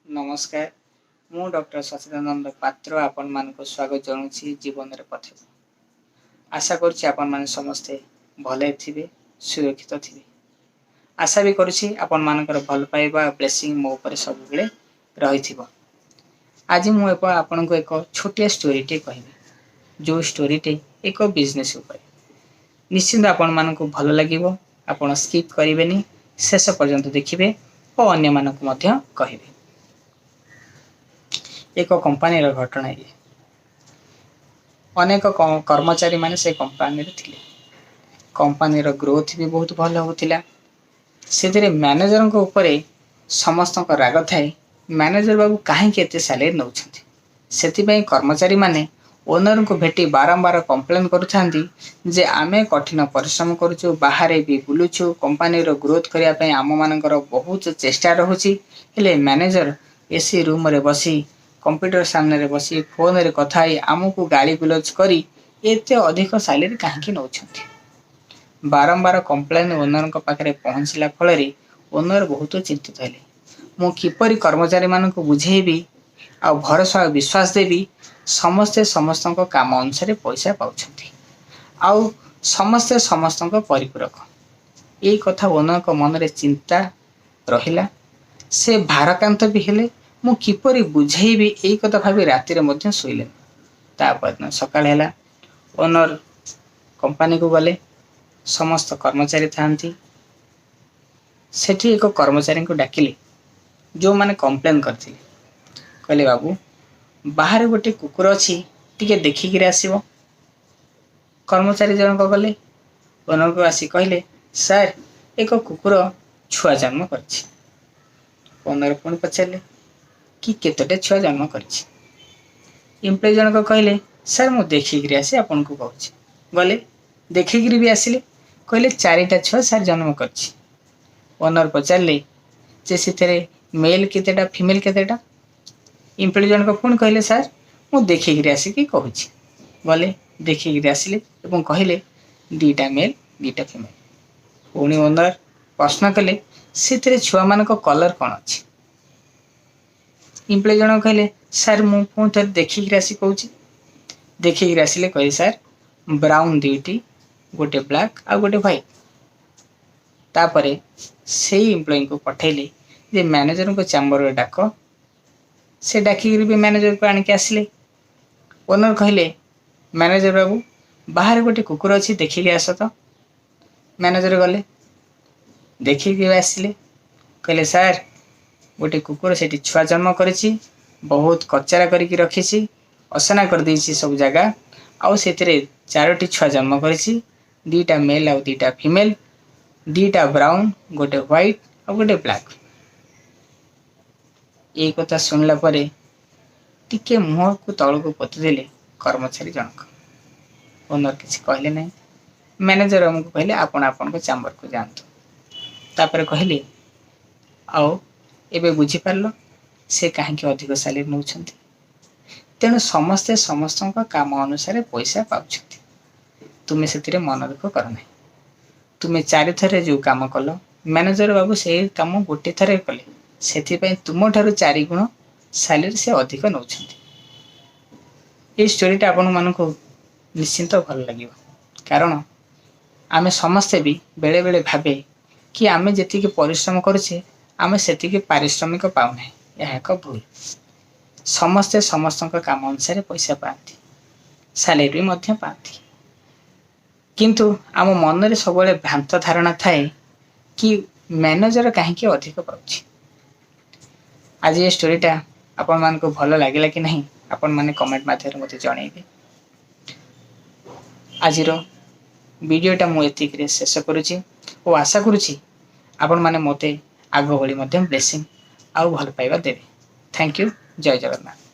नमस्कार मु डॉक्टर सचिदानंद पात्र आपण मानक स्वागत जनाऊँ जीवन पथ आशा करुच्ची आपण माने समस्ते भले थिबे सुरक्षित थिबे आशा भी करुच्ची आपण मानकर भल पाइबा ब्लेसिंग मो ऊपर सब बेले रही आज मु आपण को एक छोटिया स्टोरी टे कहबी जो स्टोरी टे एक बिजनेस ऊपर निश्चिंत आपण मानक भल लागिवो आपण स्किप करिवेनी शेष पर्यंत देखिबे और अन्य मानक मध्य कहिबे एक कंपनी घटना ये अनेक कर्मचारी माने से कंपनी थे कंपनी ग्रोथ भी बहुत भल होता से मैनेजर को ऊपर समस्त राग थाए मैनेजर बाबू कहीं सैलरी नौ से कर्मचारी माने ओनर को भेटी बारंबार कंप्लेन करुँचे आमे कठिन परिश्रम करुचु बाहर भी बुलुचु कंपनी ग्रोथ करने आम मानकर बहुत चेष्टा रोचे हेले मैनेजर एसी रूम रे बसी कंप्यूटर सामने बसी फोन रे कथा आमको गाली गुलज करी एते अधिक सैलरी कहीं नौ बारंबार कंप्लेन ओनर पाखे पहुँचला फल ओनर बहुत चिंतित हेले मु किपरि कर्मचारी मानक बुझेबी आ भरोसा विश्वास देवी समस्ते समस्त काम अनुसार पैसा पाउछंती आउ समस्ते समस्त परिपूरक यही कथा ओनर मन रे चिंता रहिला से भारकांत भी हेले मु किपरि बुझेबी यही कथा भावी राति रे मध्य सोइले तापर सकाळ हैला ओनर कंपनी को गले समस्त कर्मचारी थांती सेठी एक कर्मचारी को डाकिले जो माने कंप्लेन करथिले कहले बाबू बाहर गोटे कुकुर अच्छी टिके देखिक आसो कर्मचारी जनक गले ओनर को आसी कहले सर एक कुकुर छुआ जन्म करछि ओनर पुणी पचारे कि केतोटे छुआ जन्म करछि एम्प्लॉय जनक कहले सर मु देखिक आसी आपन को कहछि गले देखिक भी आसिले कहले 4टा छुआ सर जन्म करछि ओनर पचारे जे से मेल केतेटा फीमेल केतेटा एम्प्लॉय जनक पुणी कहले सर मु देखिक आसिकी कहूँ गले देखिक आसिले एवं कहले 2टा मेल 2टा फीमेल पुणी ओनर प्रश्न कले से छुआ मान कलर कौन अच्छी एम्प्लॉय जनक कहले सर मु पुणी थे देखिक आसी कहूँ देखिक आसिले कहे सर ब्राउन 2टी गोटे ब्लैक आ गोटे व्हाइट तापरे से एम्प्लॉय को पठेले जे मैनेजर को चैम्बर डाक से डाकिक भी मैनेजर को आनिक आसिले ओनर कहले मैनेजर बाबू बाहर गोटे कुकुर अच्छी देखिक आस तो मैनेजर गले देखिक आसिले कहले सर गोटे कुकुर से छुआ जन्म करिछि बहुत कचरा करके रखी असना कर देछि सब जगह आउ से 4टी छुआ जन्म करिछि 2टा मेल आउ 2टा फीमेल 2टा ब्राउन गोटे व्हाइट और गोटे ब्लैक ये कथा सुनला परे टिके मुह को तल को पोतिदेले कर्मचारी जनक ओनर किसी कहले नहीं मैनेजर हमको कहले आपण आपण को चैम्बर को जानतु तापर कहले आओ एबे बुझी पारलो से कहीं अधिक सैलरी नौ तेणु समस्ते समस्त काम अनुसार पैसा पाउछंती तुमे से मन दुख कर ना तुमे 4 थरे जो काम कल मैनेजर बाबू से काम गोटे थरे कले से तुम ठार 4 गुण सैलरी से अधिक नौ ये स्टोरीटा आपण मानक निश्चिंत भल लगे कारण आमे समस्ते भी बेले बेले भावे कि आमे जेतिकी परिश्रम करुचे आमे सेतिकी पारिश्रमिक पाउना यह एक भूल समस्ते समस्त काम अनुसार पैसा पाती सैलरी भी पाती किंतु आम मन रे सब भ्रांत धारणा थाए कि मैनेजर कहीं अधिक पाउछि आज ये स्टोरीटा आपण मान को भल लगे कि नहीं आपण माने कमेंट माध्यम मते जणैबे आज वीडियोटा मु एतिक शेष करुछि और आशा करुछि आपण माने मते आगो भली मध्यम ब्लेसिंग आउ भल पाइबा देबे थैंक यू जय जगन्नाथ।